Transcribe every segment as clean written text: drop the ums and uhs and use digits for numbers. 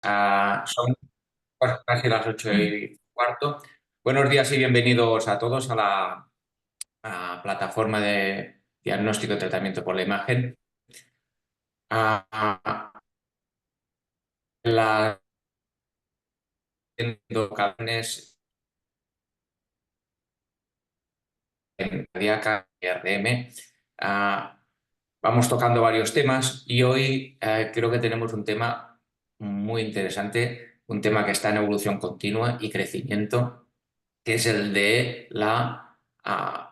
Son casi las 8:15. Buenos días y bienvenidos a todos a la plataforma de diagnóstico y tratamiento por la imagen. A la carnes cardíaca y RM. Vamos tocando varios temas y hoy creo que tenemos un tema muy interesante, un tema que está en evolución continua y crecimiento, que es el de la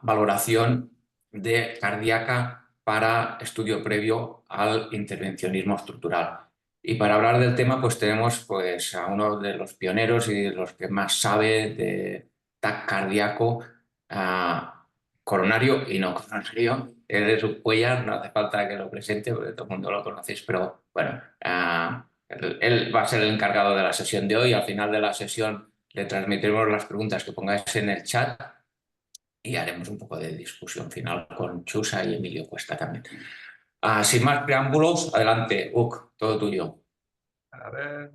valoración de cardíaca para estudio previo al intervencionismo estructural. Y para hablar del tema, pues tenemos pues, a uno de los pioneros y de los que más sabe de TAC cardíaco, coronario y no coronario. Él es un Cuellar, no hace falta que lo presente porque todo el mundo lo conocéis, pero bueno, él va a ser el encargado de la sesión de hoy. Al final de la sesión le transmitiremos las preguntas que pongáis en el chat y haremos un poco de discusión final con Chusa y Emilio Cuesta también. Sin más preámbulos, adelante, Uk, todo tuyo. A ver,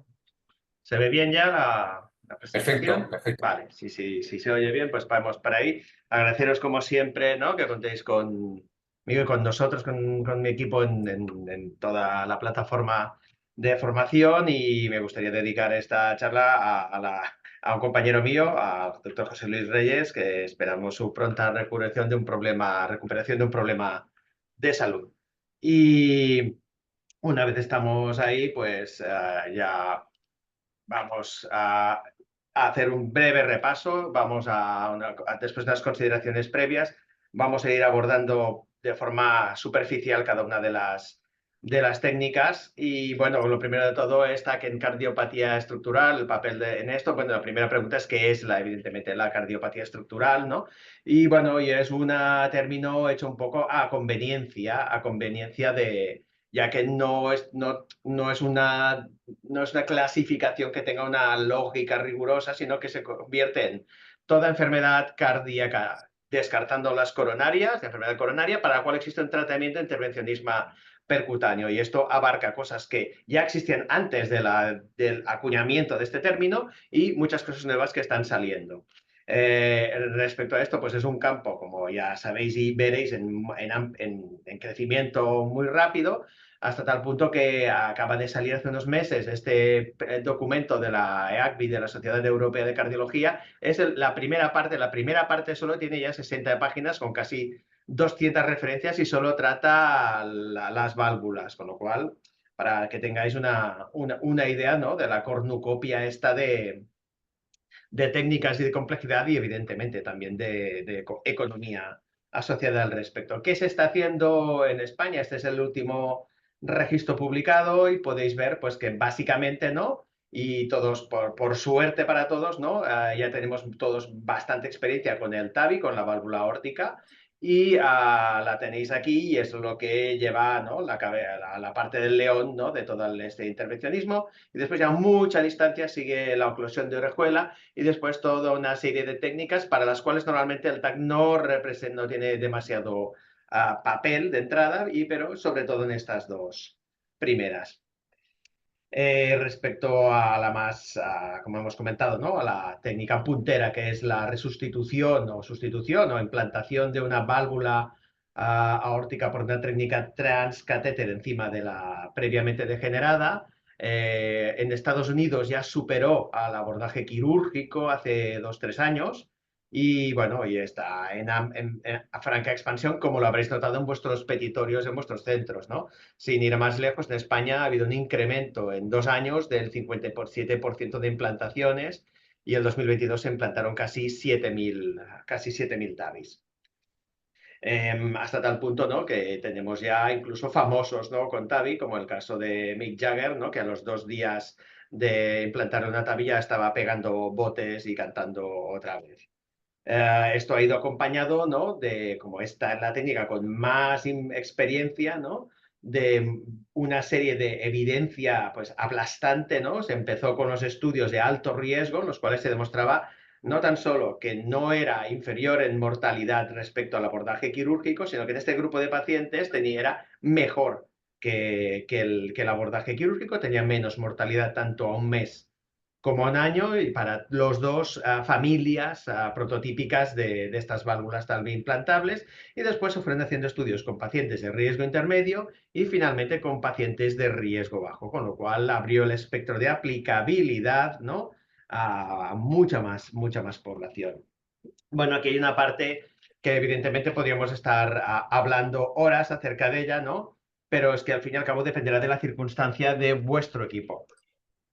¿se ve bien ya la Perfecto, presentación? perfecto. Vale, si se oye bien, pues vamos para ahí. Agradeceros como siempre, ¿no? Que contéis conmigo y con nosotros, con mi equipo en toda la plataforma de formación, y me gustaría dedicar esta charla a un compañero mío, al doctor José Luis Reyes, que esperamos su pronta recuperación de un problema de salud. Y una vez estamos ahí, pues ya vamos a hacer un breve repaso. Después de las consideraciones previas, vamos a ir abordando de forma superficial cada una de las técnicas. Y bueno, lo primero de todo está que en cardiopatía estructural, el papel en esto, bueno, la primera pregunta es qué es evidentemente la cardiopatía estructural, ¿no? Y bueno, y es un término hecho un poco a conveniencia de, ya que no es una clasificación que tenga una lógica rigurosa, sino que se convierte en toda enfermedad cardíaca, descartando las coronarias, la enfermedad coronaria, para la cual existe un tratamiento de intervencionismo percutáneo. Y esto abarca cosas que ya existían antes del acuñamiento de este término y muchas cosas nuevas que están saliendo. Respecto a esto, pues es un campo, como ya sabéis y veréis, en crecimiento muy rápido, hasta tal punto que acaba de salir hace unos meses este documento de la EACBI, de la Sociedad Europea de Cardiología. Es la primera parte solo tiene ya 60 páginas con casi 200 referencias y solo trata las válvulas, con lo cual, para que tengáis una idea, ¿no?, de la cornucopia esta de técnicas y de complejidad, y evidentemente también de economía asociada al respecto. ¿Qué se está haciendo en España? Este es el último registro publicado y podéis ver pues que básicamente, ¿no? Y todos, por suerte para todos, ¿no? Ya tenemos todos bastante experiencia con el TAVI, con la válvula aórtica, y la tenéis aquí, y es lo que lleva, ¿no?, la parte del león, ¿no?, de todo este intervencionismo. Y después, ya a mucha distancia, sigue la oclusión de orejuela, y después toda una serie de técnicas para las cuales normalmente el TAC no tiene demasiado papel de entrada, pero sobre todo en estas dos primeras. Respecto a la más, como hemos comentado, ¿no?, a la técnica puntera, que es la resustitución o sustitución o implantación de una válvula aórtica por una técnica transcatéter encima de la previamente degenerada. En Estados Unidos ya superó al abordaje quirúrgico hace 2 o 3 años, y bueno, y está en franca expansión, como lo habréis notado en vuestros petitorios, en vuestros centros, ¿no? Sin ir más lejos, en España ha habido un incremento en 2 años del 57% de implantaciones, y en 2022 se implantaron casi 7.000 TAVIs. Hasta tal punto, ¿no?, que tenemos ya incluso famosos, ¿no?, con TAVI, como el caso de Mick Jagger, ¿no?, que a los 2 días de implantar una TAVI ya estaba pegando botes y cantando otra vez. Esto ha ido acompañado, ¿no?, de, como esta es la técnica con más experiencia, ¿no?, de una serie de evidencia pues aplastante, ¿no? Se empezó con los estudios de alto riesgo, en los cuales se demostraba no tan solo que no era inferior en mortalidad respecto al abordaje quirúrgico, sino que en este grupo de pacientes era mejor que el abordaje quirúrgico, tenía menos mortalidad tanto a un mes como a un año y para los dos familias prototípicas de estas válvulas TALV implantables, y después se fueron haciendo estudios con pacientes de riesgo intermedio y finalmente con pacientes de riesgo bajo, con lo cual abrió el espectro de aplicabilidad, ¿no?, a mucha más población. Bueno, aquí hay una parte que evidentemente podríamos estar hablando horas acerca de ella, ¿no? Pero es que al fin y al cabo dependerá de la circunstancia de vuestro equipo.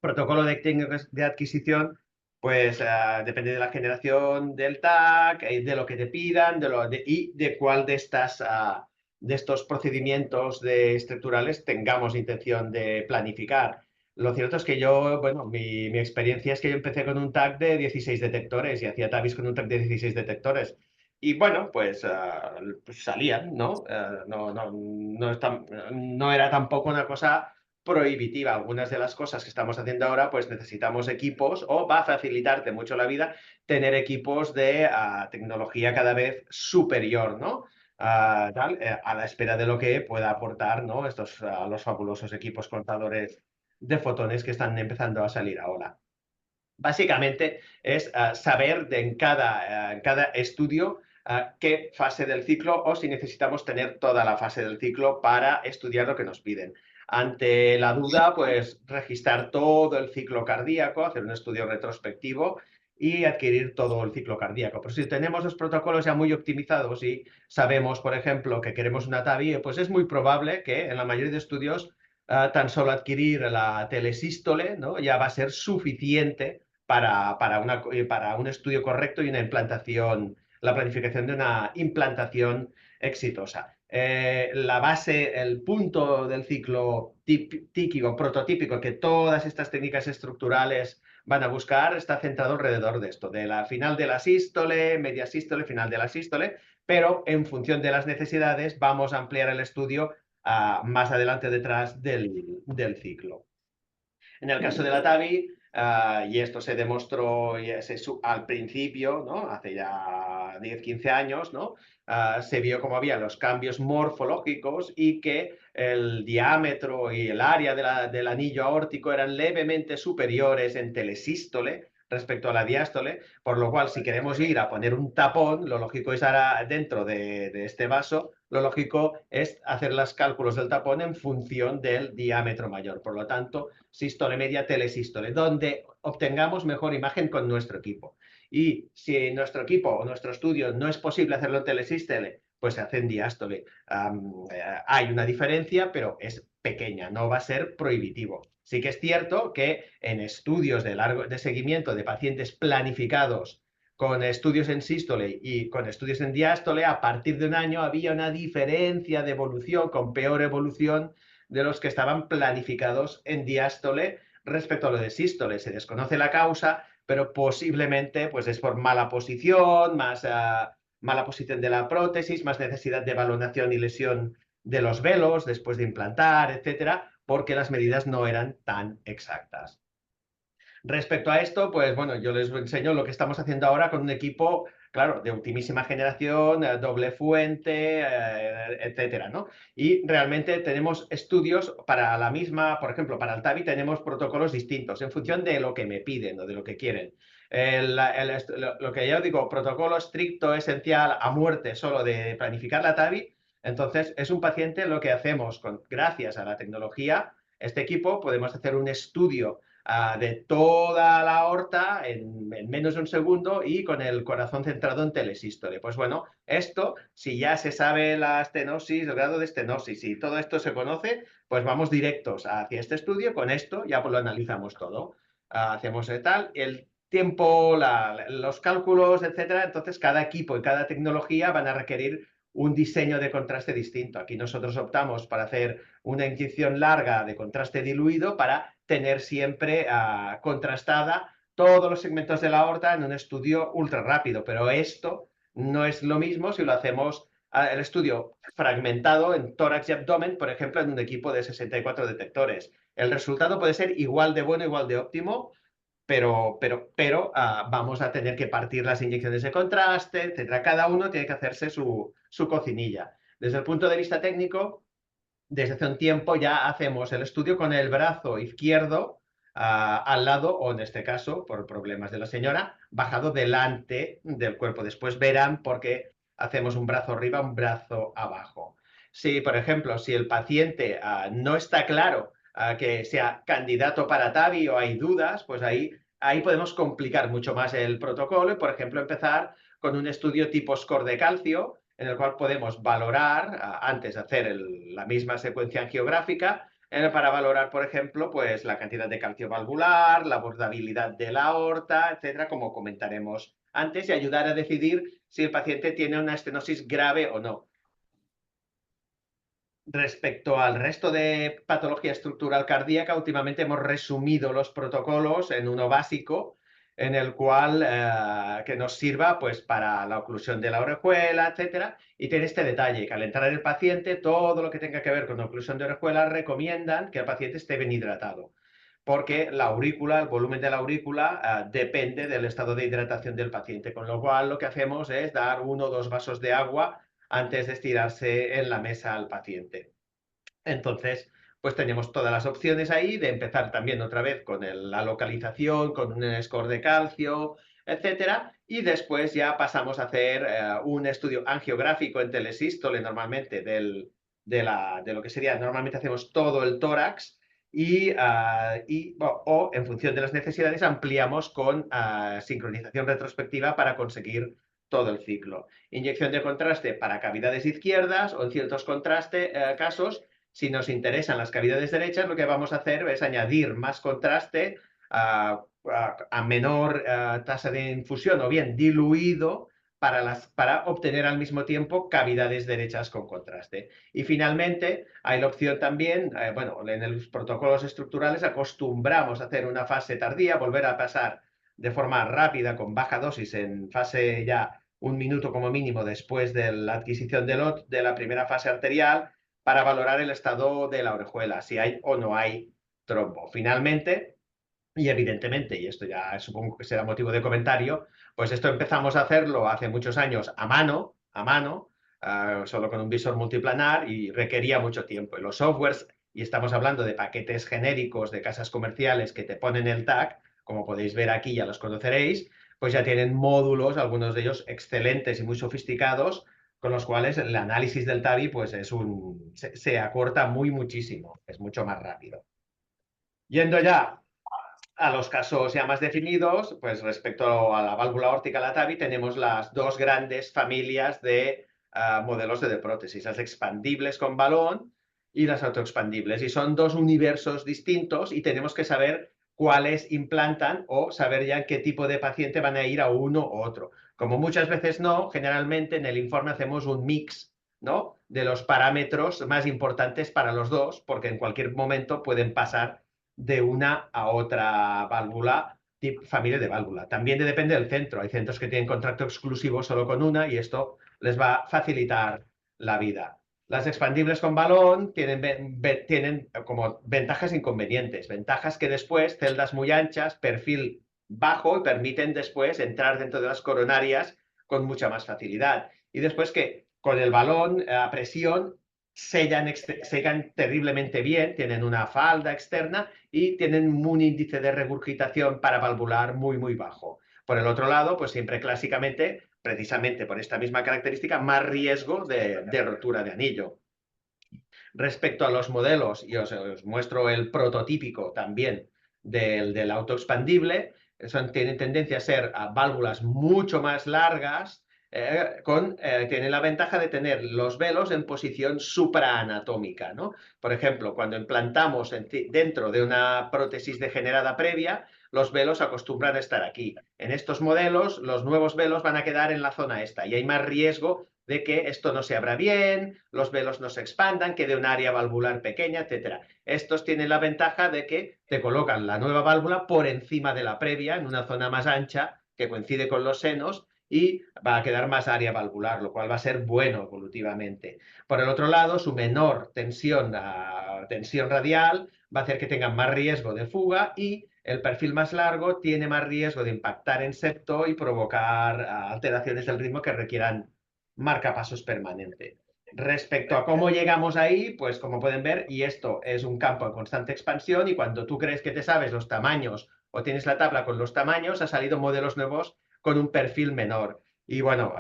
Protocolo de técnicas de adquisición, pues depende de la generación del TAC, de lo que te pidan, y de cuál de estos procedimientos estructurales tengamos intención de planificar. Lo cierto es que yo, bueno, mi experiencia es que yo empecé con un TAC de 16 detectores y hacía TAVIs con un TAC de 16 detectores. Y bueno, pues salían, ¿no? No era tampoco una cosa prohibitiva. Algunas de las cosas que estamos haciendo ahora, pues necesitamos equipos, o va a facilitarte mucho la vida tener equipos de tecnología cada vez superior, ¿no? A la espera de lo que pueda aportar, ¿no?, los fabulosos equipos contadores de fotones que están empezando a salir ahora. Básicamente es saber en cada estudio qué fase del ciclo, o si necesitamos tener toda la fase del ciclo para estudiar lo que nos piden. Ante la duda, pues registrar todo el ciclo cardíaco, hacer un estudio retrospectivo y adquirir todo el ciclo cardíaco. Pero si tenemos los protocolos ya muy optimizados y sabemos, por ejemplo, que queremos una TAVI, pues es muy probable que en la mayoría de estudios tan solo adquirir la telesístole, ¿no?, ya va a ser suficiente para un estudio correcto y una implantación, la planificación de una implantación exitosa. La base, el punto del ciclo típico, prototípico, que todas estas técnicas estructurales van a buscar, está centrado alrededor de esto, de la final de la sístole, media sístole, final de la sístole, pero en función de las necesidades vamos a ampliar el estudio más adelante detrás del ciclo. En el caso de la TAVI, y esto se demostró al principio, ¿no?, hace ya 10, 15 años, ¿no?, se vio cómo había los cambios morfológicos y que el diámetro y el área del anillo aórtico eran levemente superiores en telesístole respecto a la diástole, por lo cual si queremos ir a poner un tapón, lo lógico es ahora dentro de este vaso, lo lógico es hacer los cálculos del tapón en función del diámetro mayor. Por lo tanto, sístole media, telesístole, donde obtengamos mejor imagen con nuestro equipo. Y si nuestro equipo o nuestro estudio no es posible hacerlo en telesístole, pues se hace en diástole. Hay una diferencia, pero es pequeña, no va a ser prohibitivo. Sí que es cierto que en estudios de seguimiento de pacientes planificados con estudios en sístole y con estudios en diástole, a partir de un año había una diferencia de evolución, con peor evolución de los que estaban planificados en diástole respecto a lo de sístole. Se desconoce la causa, pero posiblemente pues es por mala posición, mala posición de la prótesis, más necesidad de valoración y lesión de los velos después de implantar, etcétera, porque las medidas no eran tan exactas. Respecto a esto, pues bueno, yo les enseño lo que estamos haciendo ahora con un equipo, claro, de ultimísima generación, doble fuente, etcétera, ¿no? Y realmente tenemos estudios para la misma, por ejemplo, para el TAVI tenemos protocolos distintos en función de lo que me piden o de lo que quieren. Lo que yo digo, protocolo estricto, esencial, a muerte, solo de planificar la TAVI, entonces es un paciente, lo que hacemos, gracias a la tecnología, este equipo, podemos hacer un estudio de toda la aorta en menos de un segundo y con el corazón centrado en telesístole. Pues bueno, esto, si ya se sabe la estenosis, el grado de estenosis y todo esto se conoce, pues vamos directos hacia este estudio. Con esto ya pues lo analizamos todo. Hacemos tal, el tiempo, los cálculos, etcétera. Entonces, cada equipo y cada tecnología van a requerir un diseño de contraste distinto. Aquí nosotros optamos para hacer una inyección larga de contraste diluido para tener siempre contrastada todos los segmentos de la aorta en un estudio ultra rápido, pero esto no es lo mismo si lo hacemos el estudio fragmentado en tórax y abdomen, por ejemplo, en un equipo de 64 detectores. El resultado puede ser igual de bueno, igual de óptimo, pero vamos a tener que partir las inyecciones de contraste, etcétera. Cada uno tiene que hacerse su cocinilla. Desde el punto de vista técnico, desde hace un tiempo ya hacemos el estudio con el brazo izquierdo al lado, o en este caso, por problemas de la señora, bajado delante del cuerpo. Después verán por qué hacemos un brazo arriba, un brazo abajo. Si, por ejemplo, si el paciente no está claro que sea candidato para TAVI o hay dudas, pues ahí podemos complicar mucho más el protocolo y, por ejemplo, empezar con un estudio tipo score de calcio, en el cual podemos valorar, antes de hacer la misma secuencia angiográfica, para valorar, por ejemplo, pues la cantidad de calcio valvular, la bordabilidad de la aorta, etcétera, como comentaremos antes, y ayudar a decidir si el paciente tiene una estenosis grave o no. Respecto al resto de patología estructural cardíaca, últimamente hemos resumido los protocolos en uno básico, en el cual que nos sirva pues, para la oclusión de la orejuela, etcétera, y tiene este detalle, que al entrar el paciente, todo lo que tenga que ver con oclusión de orejuela recomiendan que el paciente esté bien hidratado, porque la aurícula, el volumen de la aurícula, depende del estado de hidratación del paciente, con lo cual lo que hacemos es dar 1 o 2 vasos de agua antes de estirarse en la mesa al paciente. Entonces, pues tenemos todas las opciones ahí de empezar también otra vez con la localización, con un score de calcio, etcétera, y después ya pasamos a hacer un estudio angiográfico en telesístole normalmente de lo que sería, normalmente hacemos todo el tórax o en función de las necesidades ampliamos con sincronización retrospectiva para conseguir todo el ciclo. Inyección de contraste para cavidades izquierdas o en ciertos casos, si nos interesan las cavidades derechas, lo que vamos a hacer es añadir más contraste a menor tasa de infusión o bien diluido para obtener al mismo tiempo cavidades derechas con contraste. Y finalmente hay la opción también, bueno, en los protocolos estructurales acostumbramos a hacer una fase tardía, volver a pasar de forma rápida con baja dosis en fase ya 1 minuto como mínimo después de la adquisición de la primera fase arterial para valorar el estado de la orejuela, si hay o no hay trombo. Finalmente, y evidentemente, y esto ya supongo que será motivo de comentario, pues esto empezamos a hacerlo hace muchos años a mano, solo con un visor multiplanar y requería mucho tiempo. Y los softwares, y estamos hablando de paquetes genéricos de casas comerciales que te ponen el tag, como podéis ver aquí, ya los conoceréis, pues ya tienen módulos, algunos de ellos excelentes y muy sofisticados, con los cuales el análisis del TAVI pues se acorta muchísimo, es mucho más rápido. Yendo ya a los casos ya más definidos, pues respecto a la válvula aórtica, la TAVI, tenemos las dos grandes familias de modelos de prótesis, las expandibles con balón y las autoexpandibles. Y son dos universos distintos y tenemos que saber cuáles implantan o saber ya en qué tipo de paciente van a ir a uno u otro. Como muchas veces no, generalmente en el informe hacemos un mix, ¿no?, de los parámetros más importantes para los dos, porque en cualquier momento pueden pasar de una a otra válvula, familia de válvula. También depende del centro. Hay centros que tienen contrato exclusivo solo con una y esto les va a facilitar la vida. Las expandibles con balón tienen como ventajas e inconvenientes. Ventajas que después, celdas muy anchas, perfil bajo, y permiten después entrar dentro de las coronarias con mucha más facilidad. Y después que con el balón a presión sellan terriblemente bien, tienen una falda externa y tienen un índice de regurgitación paravalvular muy bajo. Por el otro lado, pues siempre clásicamente, precisamente por esta misma característica, más riesgo de rotura de anillo. Respecto a los modelos, y os muestro el prototípico también del autoexpandible, tienen tendencia a ser válvulas mucho más largas, tiene la ventaja de tener los velos en posición supraanatómica, ¿no? Por ejemplo, cuando implantamos dentro de una prótesis degenerada previa, los velos acostumbran a estar aquí. En estos modelos, los nuevos velos van a quedar en la zona esta y hay más riesgo de que esto no se abra bien, los velos no se expandan, quede un área valvular pequeña, etc. Estos tienen la ventaja de que te colocan la nueva válvula por encima de la previa, en una zona más ancha, que coincide con los senos, y va a quedar más área valvular, lo cual va a ser bueno evolutivamente. Por el otro lado, su menor tensión radial va a hacer que tengan más riesgo de fuga y el perfil más largo tiene más riesgo de impactar en septo y provocar alteraciones del ritmo que requieran marcapasos permanente. Respecto a cómo llegamos ahí, pues como pueden ver, y esto es un campo en constante expansión, y cuando tú crees que te sabes los tamaños o tienes la tabla con los tamaños, ha salido modelos nuevos con un perfil menor. Y bueno,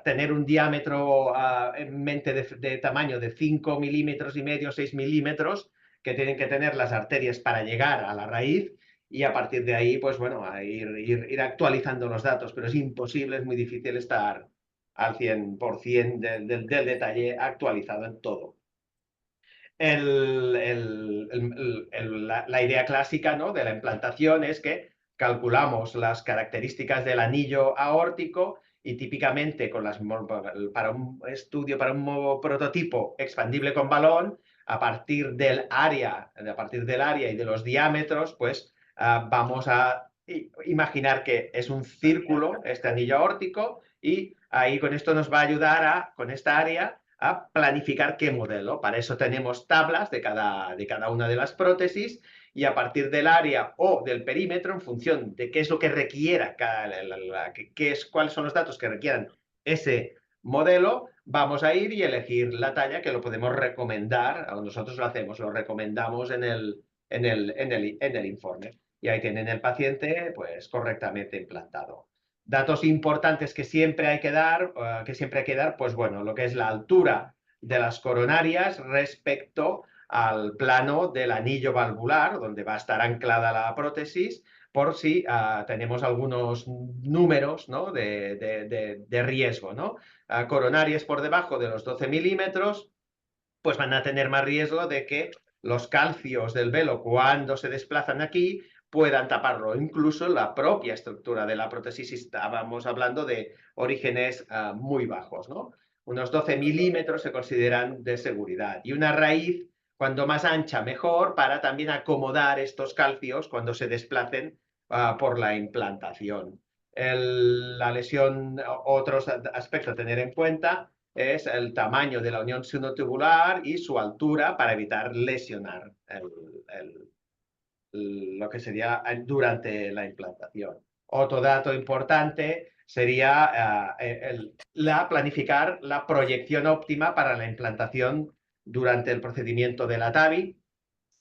tener un diámetro en mente de tamaño de 5 milímetros y medio, 6 milímetros, que tienen que tener las arterias para llegar a la raíz, y a partir de ahí, pues bueno, ir actualizando los datos, pero es imposible, es muy difícil estar al 100% del detalle actualizado en todo. La idea clásica, ¿no?, de la implantación es que calculamos las características del anillo aórtico y típicamente para un estudio, para un nuevo prototipo expandible con balón, a partir del área y de los diámetros, pues vamos a imaginar que es un círculo este anillo aórtico, y ahí con esto nos va a ayudar con esta área a planificar qué modelo. Para eso tenemos tablas de cada una de las prótesis, y a partir del área o del perímetro, en función de qué es lo que requiera, cuáles son los datos que requieran ese modelo, vamos a ir y elegir la talla, que lo podemos recomendar, o nosotros lo hacemos, lo recomendamos en el informe. Y ahí tienen el paciente pues correctamente implantado. Datos importantes que siempre hay que dar, pues bueno, lo que es la altura de las coronarias respecto al plano del anillo valvular, donde va a estar anclada la prótesis, por si tenemos algunos números, ¿no?, de riesgo, ¿no? Coronarias por debajo de los 12 milímetros, pues van a tener más riesgo de que los calcios del velo, cuando se desplazan aquí, puedan taparlo. Incluso la propia estructura de la prótesis, estábamos hablando de orígenes muy bajos, ¿no? Unos 12 milímetros se consideran de seguridad. Y una raíz, cuando más ancha, mejor, para también acomodar estos calcios cuando se desplacen por la implantación. La lesión, otros aspectos a tener en cuenta, es el tamaño de la unión sinotubular y su altura, para evitar lesionar lo que sería durante la implantación. Otro dato importante sería planificar la proyección óptima para la implantación durante el procedimiento de la TAVI.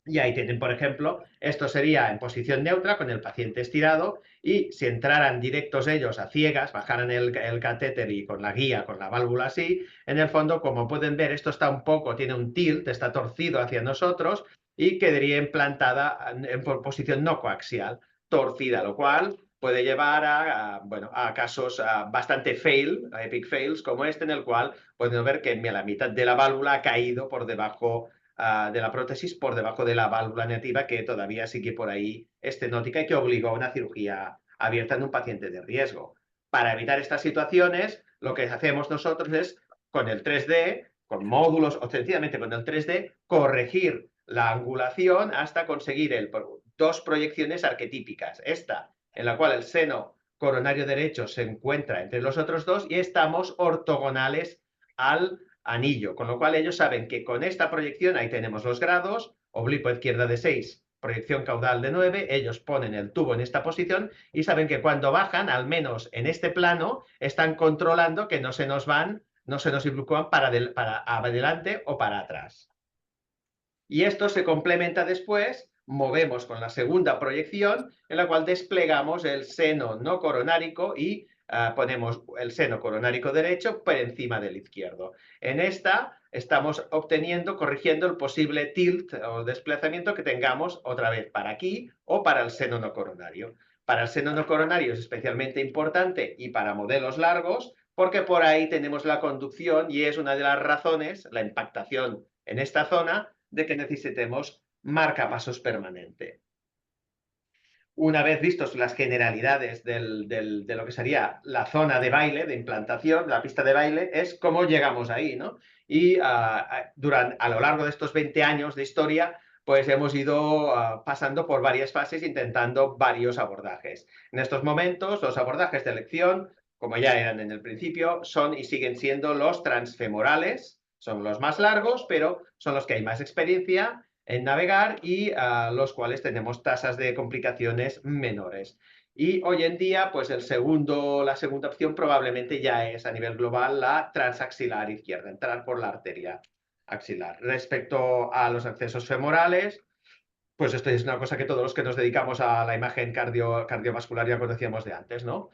Y ahí tienen, por ejemplo, esto sería en posición neutra con el paciente estirado, y si entraran directos ellos a ciegas, bajaran el catéter y con la guía, con la válvula así, en el fondo, como pueden ver, esto está tiene un tilt, está torcido hacia nosotros, y quedaría implantada en posición no coaxial, torcida, lo cual puede llevar a casos bastante epic fails, como este, en el cual podemos ver que la mitad de la válvula ha caído por debajo de la prótesis, por debajo de la válvula nativa, que todavía sigue por ahí estenótica y que obligó a una cirugía abierta en un paciente de riesgo. Para evitar estas situaciones, lo que hacemos nosotros es, con el 3D, con módulos o sencillamente con el 3D, corregir la angulación hasta conseguir dos proyecciones arquetípicas. Esta, en la cual el seno coronario derecho se encuentra entre los otros dos y estamos ortogonales al anillo, con lo cual ellos saben que con esta proyección, ahí tenemos los grados, oblicuo izquierda de 6, proyección caudal de 9, ellos ponen el tubo en esta posición y saben que cuando bajan, al menos en este plano, están controlando que no se nos involucran para adelante o para atrás. Y esto se complementa después, movemos con la segunda proyección, en la cual desplegamos el seno no coronárico y ponemos el seno coronárico derecho por encima del izquierdo. En esta estamos corrigiendo el posible tilt o desplazamiento que tengamos otra vez para aquí o para el seno no coronario. Para el seno no coronario es especialmente importante, y para modelos largos, porque por ahí tenemos la conducción y es una de las razones, la impactación en esta zona, de que necesitemos marcapasos permanente. Una vez vistos las generalidades de lo que sería la zona de baile, de implantación, la pista de baile, es cómo llegamos ahí, ¿no? Y a lo largo de estos 20 años de historia, pues hemos ido pasando por varias fases, intentando varios abordajes. En estos momentos, los abordajes de elección, como ya eran en el principio, son y siguen siendo los transfemorales. Son los más largos, pero son los que hay más experiencia en navegar y los cuales tenemos tasas de complicaciones menores. Y hoy en día, pues la segunda opción probablemente ya es a nivel global la transaxilar izquierda, entrar por la arteria axilar. Respecto a los accesos femorales, pues esto es una cosa que todos los que nos dedicamos a la imagen cardiovascular ya conocíamos de antes, ¿no?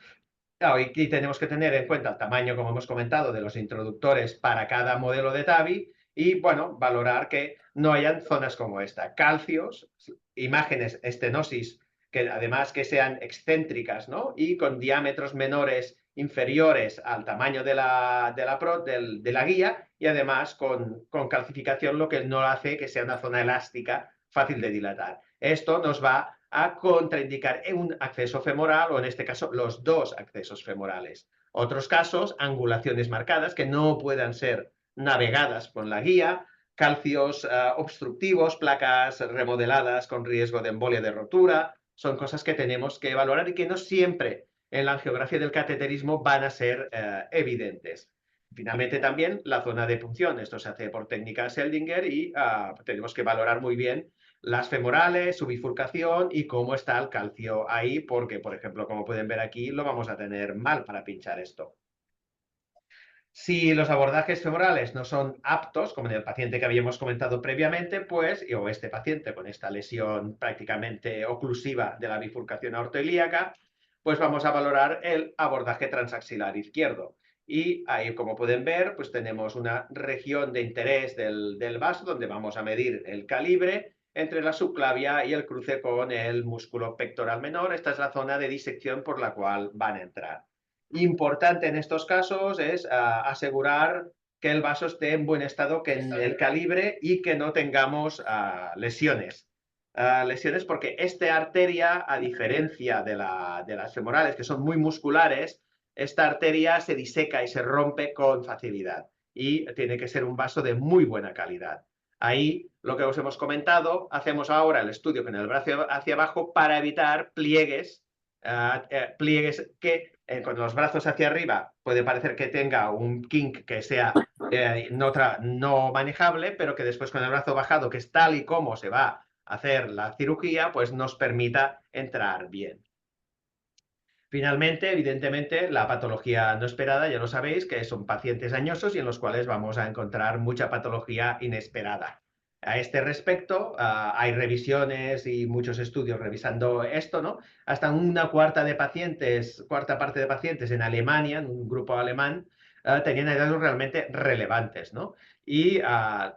Claro, y aquí tenemos que tener en cuenta el tamaño, como hemos comentado, de los introductores para cada modelo de TAVI y, bueno, valorar que no hayan zonas como esta, calcios, imágenes, estenosis, que además que sean excéntricas, ¿no? Y con diámetros menores inferiores al tamaño de la guía y además con calcificación, lo que no hace que sea una zona elástica fácil de dilatar. Esto nos va a contraindicar un acceso femoral o en este caso los dos accesos femorales. Otros casos, angulaciones marcadas que no puedan ser navegadas con la guía, calcios obstructivos, placas remodeladas con riesgo de embolia de rotura, son cosas que tenemos que valorar y que no siempre en la angiografía del cateterismo van a ser evidentes. Finalmente también la zona de punción, esto se hace por técnica Seldinger y tenemos que valorar muy bien las femorales, su bifurcación y cómo está el calcio ahí, porque, por ejemplo, como pueden ver aquí, lo vamos a tener mal para pinchar esto. Si los abordajes femorales no son aptos, como en el paciente que habíamos comentado previamente, pues, o este paciente con esta lesión prácticamente oclusiva de la bifurcación aortoilíaca, pues vamos a valorar el abordaje transaxilar izquierdo. Y ahí, como pueden ver, pues tenemos una región de interés del vaso donde vamos a medir el calibre entre la subclavia y el cruce con el músculo pectoral menor. Esta es la zona de disección por la cual van a entrar. Importante en estos casos es asegurar que el vaso esté en buen estado, que en el calibre y que no tengamos lesiones. Lesiones porque esta arteria, a diferencia de las femorales, que son muy musculares, esta arteria se diseca y se rompe con facilidad y tiene que ser un vaso de muy buena calidad. Ahí, lo que os hemos comentado, hacemos ahora el estudio con el brazo hacia abajo para evitar pliegues que con los brazos hacia arriba puede parecer que tenga un kink que sea no manejable, pero que después con el brazo bajado, que es tal y como se va a hacer la cirugía, pues nos permita entrar bien. Finalmente, evidentemente, la patología no esperada, ya lo sabéis, que son pacientes añosos y en los cuales vamos a encontrar mucha patología inesperada. A este respecto, hay revisiones y muchos estudios revisando esto, ¿no? Hasta una cuarta parte de pacientes en Alemania, en un grupo alemán, tenían hallazgos realmente relevantes, ¿no? Y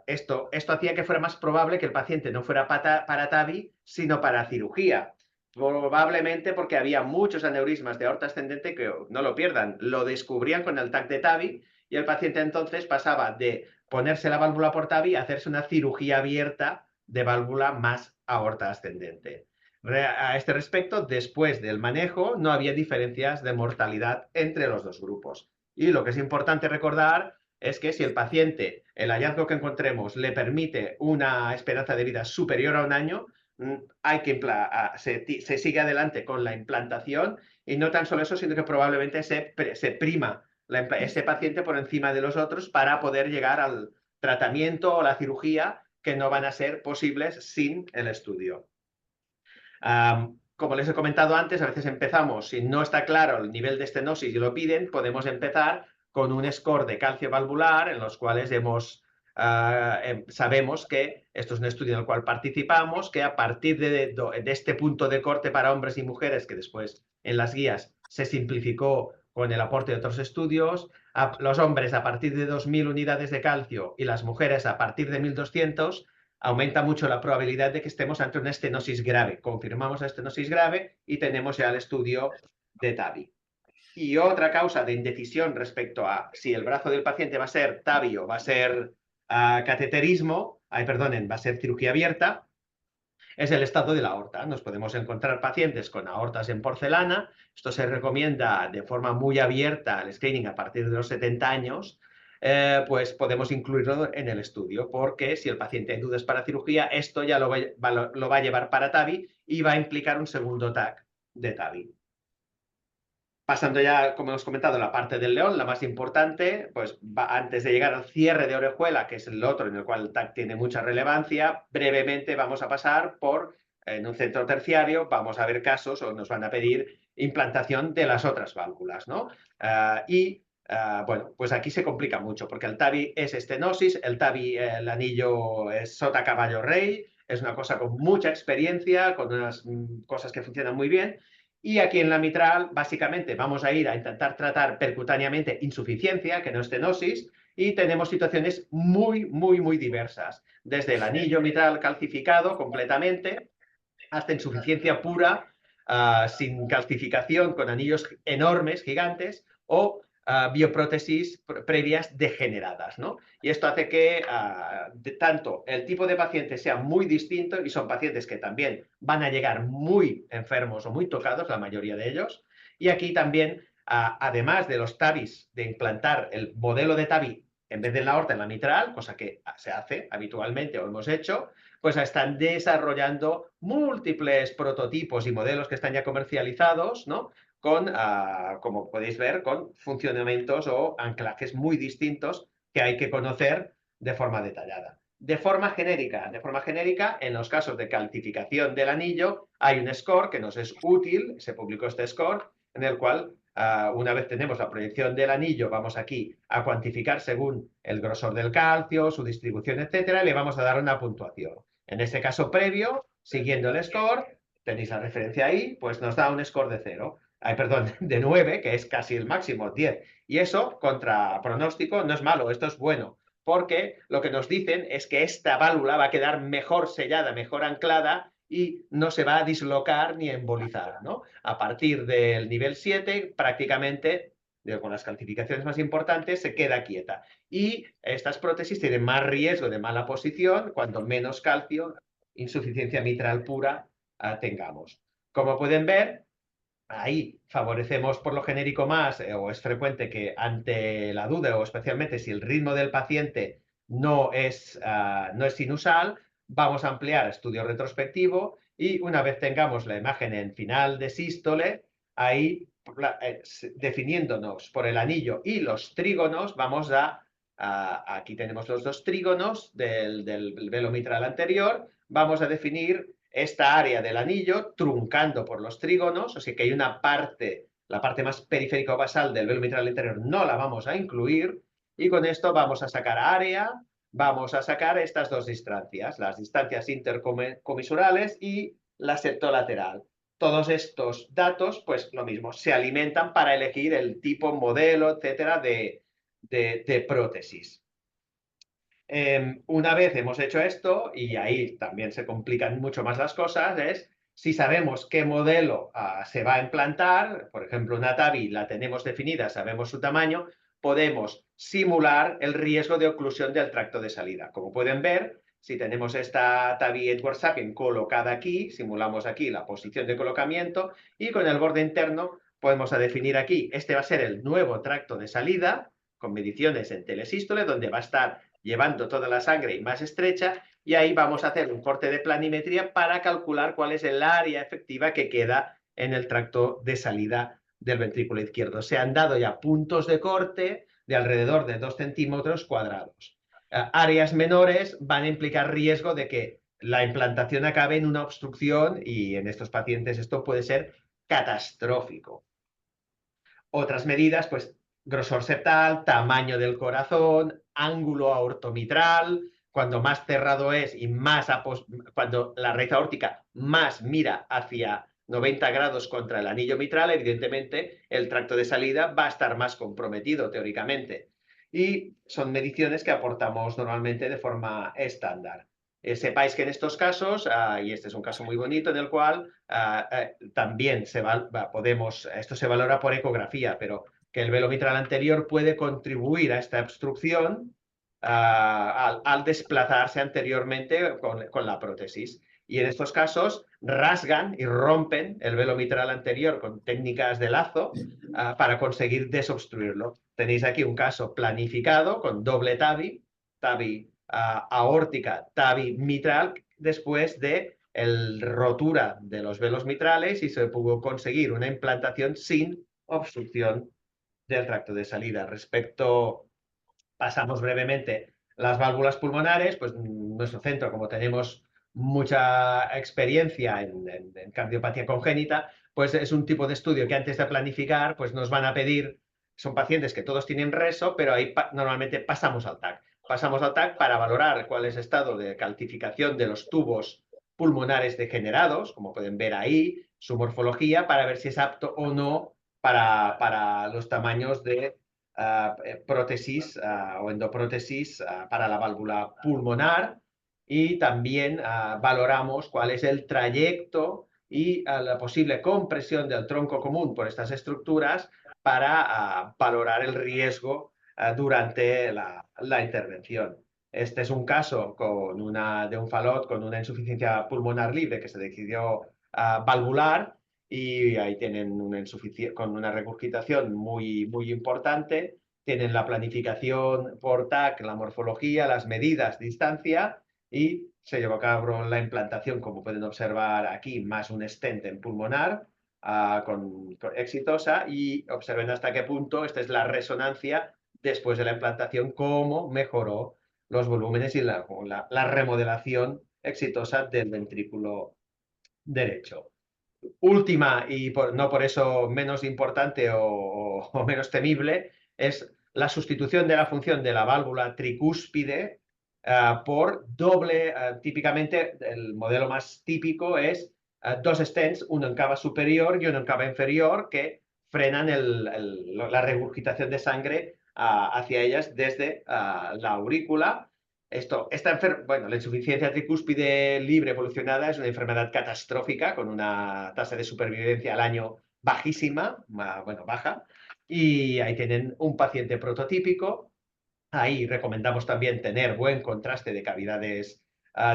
esto hacía que fuera más probable que el paciente no fuera para TAVI, sino para cirugía. Probablemente porque había muchos aneurismas de aorta ascendente que, no lo pierdan, lo descubrían con el TAC de TAVI y el paciente entonces pasaba de ponerse la válvula por TAVI a hacerse una cirugía abierta de válvula más aorta ascendente. A este respecto, después del manejo, no había diferencias de mortalidad entre los dos grupos. Y lo que es importante recordar es que si el paciente, el hallazgo que encontremos, le permite una esperanza de vida superior a un año, hay que se sigue adelante con la implantación y no tan solo eso, sino que probablemente se prima ese paciente por encima de los otros para poder llegar al tratamiento o la cirugía que no van a ser posibles sin el estudio. Como les he comentado antes, a veces empezamos, si no está claro el nivel de estenosis y lo piden, podemos empezar con un score de calcio valvular en los cuales sabemos que esto es un estudio en el cual participamos, que a partir de este punto de corte para hombres y mujeres, que después en las guías se simplificó con el aporte de otros estudios, los hombres a partir de 2.000 unidades de calcio y las mujeres a partir de 1.200, aumenta mucho la probabilidad de que estemos ante una estenosis grave. Confirmamos la estenosis grave y tenemos ya el estudio de TAVI. Y otra causa de indecisión respecto a si el brazo del paciente va a ser TAVI o va a ser cateterismo, va a ser cirugía abierta, es el estado de la aorta. Nos podemos encontrar pacientes con aortas en porcelana. Esto se recomienda de forma muy abierta al screening a partir de los 70 años. Pues podemos incluirlo en el estudio, porque si el paciente hay dudas para cirugía, esto ya lo va a llevar para TAVI y va a implicar un segundo TAC de TAVI. Pasando ya, como hemos comentado, la parte del león, la más importante, pues antes de llegar al cierre de orejuela, que es el otro en el cual el TAC tiene mucha relevancia, brevemente vamos a pasar por en un centro terciario vamos a ver casos o nos van a pedir implantación de las otras válvulas, ¿no? Bueno, pues aquí se complica mucho porque el TAVI es estenosis, el TAVI, el anillo es sota caballo rey, es una cosa con mucha experiencia, con unas cosas que funcionan muy bien. Y aquí en la mitral, básicamente, vamos a ir a intentar tratar percutáneamente insuficiencia, que no es estenosis, y tenemos situaciones muy, muy, muy diversas. Desde el anillo mitral calcificado completamente, hasta insuficiencia pura, sin calcificación, con anillos enormes, gigantes, o bioprótesis previas degeneradas, ¿no? Y esto hace que tanto el tipo de paciente sea muy distinto y son pacientes que también van a llegar muy enfermos o muy tocados, la mayoría de ellos. Y aquí también, además de los TAVIs, de implantar el modelo de TAVI en vez de en la aorta, en la mitral, cosa que se hace habitualmente o hemos hecho, pues están desarrollando múltiples prototipos y modelos que están ya comercializados, ¿no? Con, como podéis ver, con funcionamientos o anclajes muy distintos que hay que conocer de forma detallada. De forma genérica, en los casos de calcificación del anillo, hay un score que nos es útil, se publicó este score, en el cual una vez tenemos la proyección del anillo, vamos aquí a cuantificar según el grosor del calcio, su distribución, etcétera, y le vamos a dar una puntuación. En este caso previo, siguiendo el score, tenéis la referencia ahí, pues nos da un score de 0. Perdón, de 9, que es casi el máximo, 10. Y eso, contra pronóstico, no es malo, esto es bueno, porque lo que nos dicen es que esta válvula va a quedar mejor sellada, mejor anclada y no se va a dislocar ni a embolizar, ¿no? A partir del nivel 7, prácticamente, con las calcificaciones más importantes, se queda quieta. Y estas prótesis tienen más riesgo de mala posición cuanto menos calcio, insuficiencia mitral pura tengamos. Como pueden ver, ahí favorecemos por lo genérico más, o es frecuente que ante la duda, o especialmente si el ritmo del paciente no es sinusal, vamos a ampliar estudio retrospectivo y una vez tengamos la imagen en final de sístole, ahí definiéndonos por el anillo y los trígonos, vamos aquí tenemos los dos trígonos del velo mitral anterior, vamos a definir esta área del anillo truncando por los trígonos, o sea que hay una parte, la parte más periférica o basal del velo mitral anterior no la vamos a incluir y con esto vamos a sacar área, vamos a sacar estas dos distancias, las distancias intercomisurales y la septolateral. Todos estos datos, pues lo mismo, se alimentan para elegir el tipo, modelo, etcétera, de prótesis. Una vez hemos hecho esto, y ahí también se complican mucho más las cosas, es si sabemos qué modelo se va a implantar, por ejemplo, una TAVI la tenemos definida, sabemos su tamaño, podemos simular el riesgo de oclusión del tracto de salida. Como pueden ver, si tenemos esta TAVI Edwards Sapien colocada aquí, simulamos aquí la posición de colocamiento y con el borde interno podemos definir aquí, este va a ser el nuevo tracto de salida, con mediciones en telesístole, donde va a estar llevando toda la sangre más estrecha y ahí vamos a hacer un corte de planimetría para calcular cuál es el área efectiva que queda en el tracto de salida del ventrículo izquierdo. Se han dado ya puntos de corte de alrededor de 2 centímetros cuadrados. Áreas menores van a implicar riesgo de que la implantación acabe en una obstrucción y en estos pacientes esto puede ser catastrófico. Otras medidas, pues grosor septal, tamaño del corazón, ángulo aortomitral, cuando más cerrado es y cuando la raíz aórtica más mira hacia 90 grados contra el anillo mitral, evidentemente el tracto de salida va a estar más comprometido teóricamente. Y son mediciones que aportamos normalmente de forma estándar. Sepáis que en estos casos, y este es un caso muy bonito en el cual también esto se valora por ecografía, pero que el velo mitral anterior puede contribuir a esta obstrucción al desplazarse anteriormente con la prótesis. Y en estos casos rasgan y rompen el velo mitral anterior con técnicas de lazo para conseguir desobstruirlo. Tenéis aquí un caso planificado con doble TAVI, TAVI aórtica, TAVI mitral, después de rotura de los velos mitrales y se pudo conseguir una implantación sin obstrucción del tracto de salida. Pasamos brevemente las válvulas pulmonares, pues nuestro centro, como tenemos mucha experiencia en cardiopatía congénita, pues es un tipo de estudio que antes de planificar, pues nos van a pedir, son pacientes que todos tienen reso, pero ahí normalmente pasamos al TAC. Pasamos al TAC para valorar cuál es el estado de calcificación de los tubos pulmonares degenerados, como pueden ver ahí, su morfología, para ver si es apto o no para los tamaños de prótesis o endoprótesis para la válvula pulmonar, y también valoramos cuál es el trayecto y la posible compresión del tronco común por estas estructuras para valorar el riesgo durante la intervención. Este es un caso de un falot con una insuficiencia pulmonar libre que se decidió valvular, y ahí tienen con una regurgitación muy importante. Tienen la planificación por TAC, la morfología, las medidas, distancia, y se llevó a cabo la implantación, como pueden observar aquí, más un stent en pulmonar exitosa, y observen hasta qué punto esta es la resonancia después de la implantación, cómo mejoró los volúmenes y la remodelación exitosa del ventrículo derecho. Última, y no por eso menos importante o menos temible, es la sustitución de la función de la válvula tricúspide por doble. Típicamente, el modelo más típico es dos stents, uno en cava superior y uno en cava inferior, que frenan la regurgitación de sangre hacia ellas desde la aurícula. Bueno, la insuficiencia tricúspide libre evolucionada es una enfermedad catastrófica con una tasa de supervivencia al año bajísima, bueno, baja, y ahí tienen un paciente prototípico. Ahí recomendamos también tener buen contraste de cavidades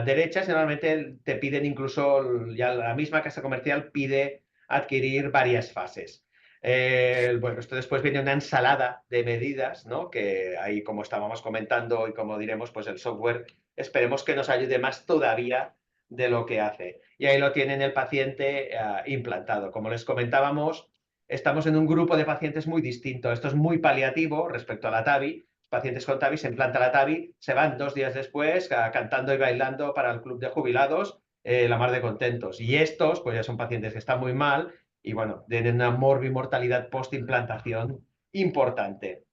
derechas. Normalmente te piden incluso, ya la misma casa comercial pide adquirir varias fases. Bueno, esto después viene una ensalada de medidas, ¿no? Que ahí, como estábamos comentando y como diremos, pues el software esperemos que nos ayude más todavía de lo que hace. Y ahí lo tienen el paciente implantado. Como les comentábamos, estamos en un grupo de pacientes muy distinto. Esto es muy paliativo respecto a la TAVI. Pacientes con TAVI, se implanta la TAVI, se van 2 días después cantando y bailando para el club de jubilados, la mar de contentos. Y estos, pues ya son pacientes que están muy mal y, bueno, tienen una morbimortalidad post-implantación importante.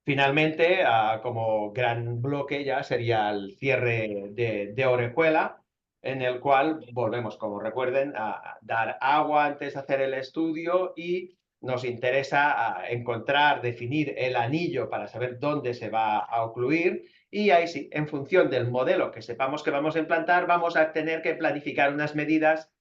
Finalmente, como gran bloque ya sería el cierre de orejuela, en el cual volvemos, como recuerden, a dar agua antes de hacer el estudio, y nos interesa encontrar, definir el anillo para saber dónde se va a ocluir, y ahí sí, en función del modelo que sepamos que vamos a implantar, vamos a tener que planificar unas medidas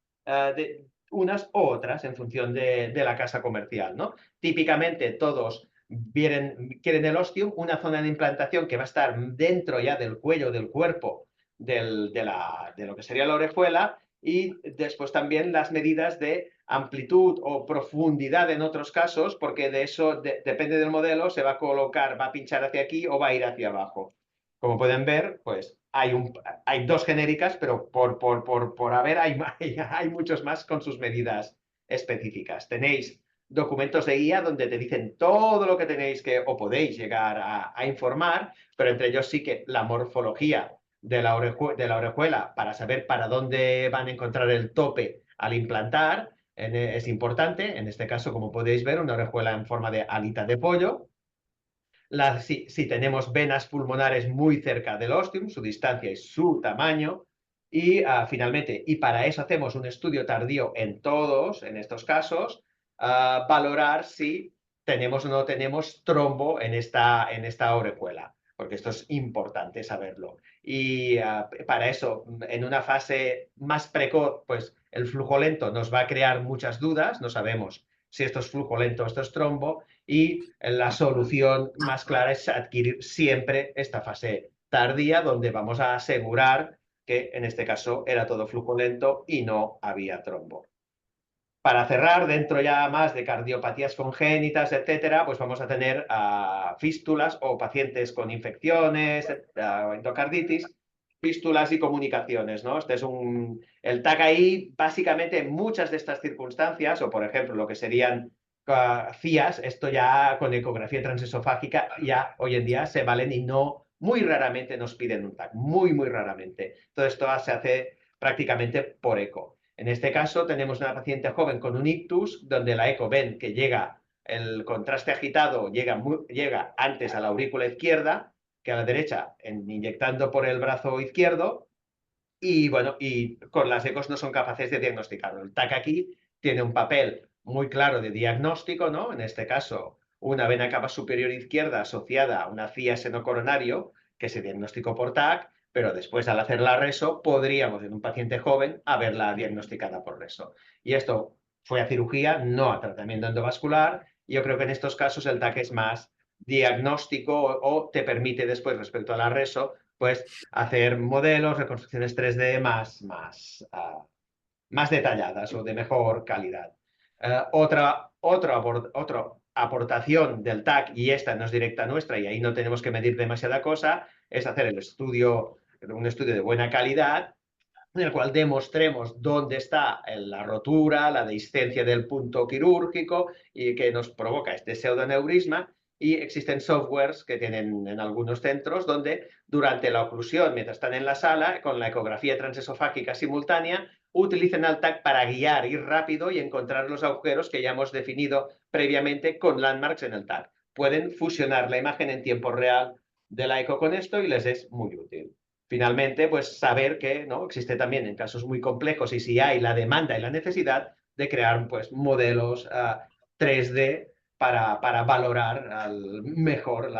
unas u otras en función de la casa comercial, ¿no? Típicamente todos quieren el ostium, una zona de implantación que va a estar dentro ya del cuello, del cuerpo, de lo que sería la orejuela, y después también las medidas de amplitud o profundidad en otros casos, porque de eso depende del modelo, se va a colocar, va a pinchar hacia aquí o va a ir hacia abajo. Como pueden ver, pues hay dos genéricas, pero por haber hay muchos más con sus medidas específicas. Tenéis documentos de guía donde te dicen todo lo que tenéis que o podéis llegar a informar, pero entre ellos sí que la morfología de la orejuela para saber para dónde van a encontrar el tope al implantar es importante. En este caso, como podéis ver, una orejuela en forma de alita de pollo. Si tenemos venas pulmonares muy cerca del ostium, su distancia y su tamaño. Y finalmente, y para eso hacemos un estudio tardío en estos casos, valorar si tenemos o no tenemos trombo en esta orejuela, porque esto es importante saberlo. Y para eso, en una fase más precoz, pues el flujo lento nos va a crear muchas dudas, no sabemos si esto es flujo lento o esto es trombo, y la solución más clara es adquirir siempre esta fase tardía, donde vamos a asegurar que en este caso era todo flujo lento y no había trombo. Para cerrar, dentro ya más de cardiopatías congénitas, etcétera, pues vamos a tener fístulas o pacientes con infecciones, endocarditis, fístulas y comunicaciones, ¿no? El TAC ahí, básicamente, en muchas de estas circunstancias, o por ejemplo, lo que serían CIAs, esto ya con ecografía transesofágica, ya hoy en día se valen y no Muy raramente nos piden un TAC, muy raramente. Todo esto se hace prácticamente por eco. En este caso tenemos una paciente joven con un ictus, donde la eco ven que llega el contraste agitado, llega antes a la aurícula izquierda que a la derecha, inyectando por el brazo izquierdo, y bueno, y con las ecos no son capaces de diagnosticarlo. El TAC aquí tiene un papel muy claro de diagnóstico, ¿no? En este caso, una vena cava superior izquierda asociada a una CIA seno-coronario, que se diagnosticó por TAC, pero después al hacer la reso podríamos en un paciente joven haberla diagnosticada por reso. Y esto fue a cirugía, no a tratamiento endovascular. Yo creo que en estos casos el TAC es más diagnóstico o te permite después respecto a la reso, pues hacer modelos, reconstrucciones 3D más detalladas o de mejor calidad. Otra aportación del TAC, y esta no es directa nuestra y ahí no tenemos que medir demasiada cosa, es hacer un estudio de buena calidad en el cual demostremos dónde está la rotura, la discencia del punto quirúrgico y que nos provoca este pseudoneurisma. Y existen softwares que tienen en algunos centros donde durante la oclusión, mientras están en la sala, con la ecografía transesofágica simultánea, utilizan el TAC para guiar, ir rápido y encontrar los agujeros que ya hemos definido previamente con landmarks en el TAC. Pueden fusionar la imagen en tiempo real de la eco con esto y les es muy útil. Finalmente, pues saber que ¿no? existe también en casos muy complejos y si hay la demanda y la necesidad de crear pues, modelos 3D para valorar mejor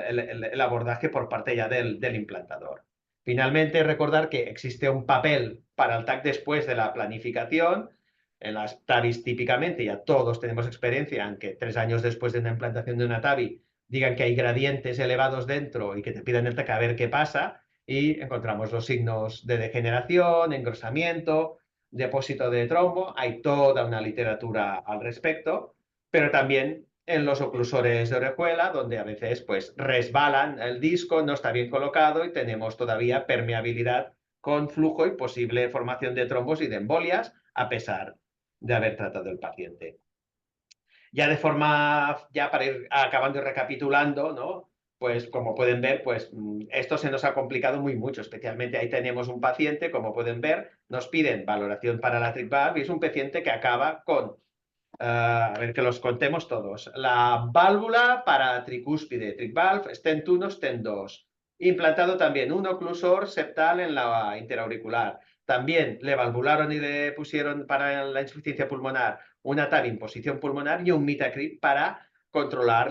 el abordaje por parte ya del implantador. Finalmente, recordar que existe un papel para el TAC después de la planificación. En las TAVIs típicamente ya todos tenemos experiencia, aunque 3 años después de una implantación de una TAVI digan que hay gradientes elevados dentro y que te pidan el TAC a ver qué pasa, y encontramos los signos de degeneración, engrosamiento, depósito de trombo. Hay toda una literatura al respecto, pero también en los oclusores de orejuela, donde a veces pues resbalan el disco, no está bien colocado y tenemos todavía permeabilidad con flujo y posible formación de trombos y de embolias, a pesar de haber tratado el paciente. Ya para ir acabando y recapitulando, ¿no? Pues como pueden ver, pues esto se nos ha complicado mucho, especialmente ahí tenemos un paciente, como pueden ver, nos piden valoración para la trick valve y es un paciente que acaba con, a ver que los contemos todos, la válvula para tricúspide, trick valve, stent 1, stent 2, implantado también un oclusor septal en la interauricular. También le valvularon y le pusieron para la insuficiencia pulmonar una TAV en posición pulmonar y un Mitacrip para controlar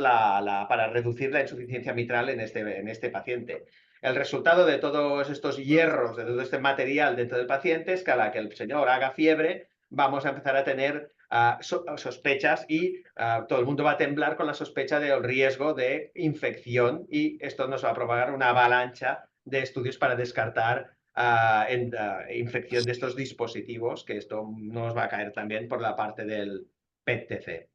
para reducir la insuficiencia mitral en este paciente. El resultado de todos estos hierros, de todo este material dentro del paciente es que a la que el señor haga fiebre, vamos a empezar a tener sospechas y todo el mundo va a temblar con la sospecha del riesgo de infección y esto nos va a provocar una avalancha de estudios para descartar infección de estos dispositivos, que esto nos va a caer también por la parte del PET-TC.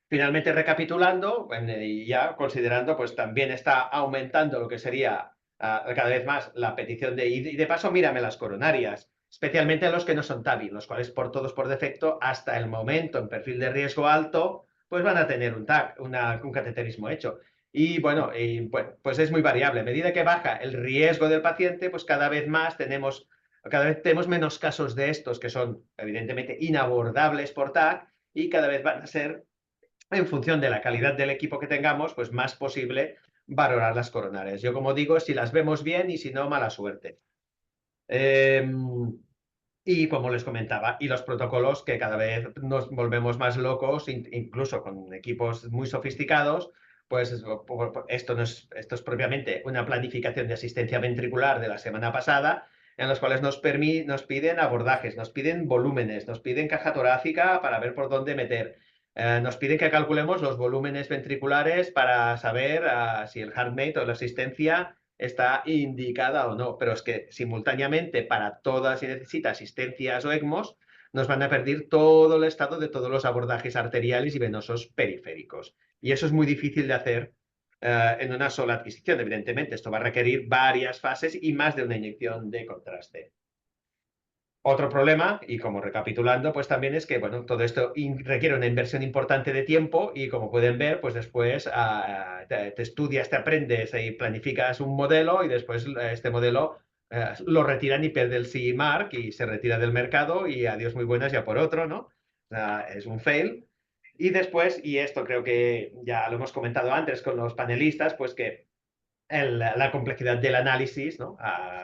Finalmente, recapitulando, y ya considerando, pues también está aumentando lo que sería cada vez más la petición y de paso, mírame las coronarias, especialmente los que no son TAVI, los cuales todos por defecto, hasta el momento en perfil de riesgo alto, pues van a tener un TAC, un cateterismo hecho. Y bueno, pues es muy variable. A medida que baja el riesgo del paciente, pues cada vez tenemos menos casos de estos que son evidentemente inabordables por TAC y cada vez van a ser en función de la calidad del equipo que tengamos, pues más posible valorar las coronarias. Yo, como digo, si las vemos bien y si no, mala suerte. Y como les comentaba, y los protocolos que cada vez nos volvemos más locos, incluso con equipos muy sofisticados, pues esto es propiamente una planificación de asistencia ventricular de la semana pasada, en los cuales nos piden abordajes, nos piden volúmenes, nos piden caja torácica para ver por dónde meter. Nos piden que calculemos los volúmenes ventriculares para saber si el HeartMate o la asistencia está indicada o no, pero es que simultáneamente para todas, si necesita asistencias o ECMOs, nos van a pedir todo el estado de todos los abordajes arteriales y venosos periféricos. Y eso es muy difícil de hacer en una sola adquisición. Evidentemente, esto va a requerir varias fases y más de una inyección de contraste. Otro problema, y como recapitulando, pues también es que, bueno, todo esto requiere una inversión importante de tiempo y como pueden ver, pues después te estudias, te aprendes y planificas un modelo y después este modelo lo retiran y pierde el CE Mark y se retira del mercado y adiós muy buenas ya por otro, ¿no? O sea, es un fail. Y después, y esto creo que ya lo hemos comentado antes con los panelistas, pues que la complejidad del análisis, ¿no?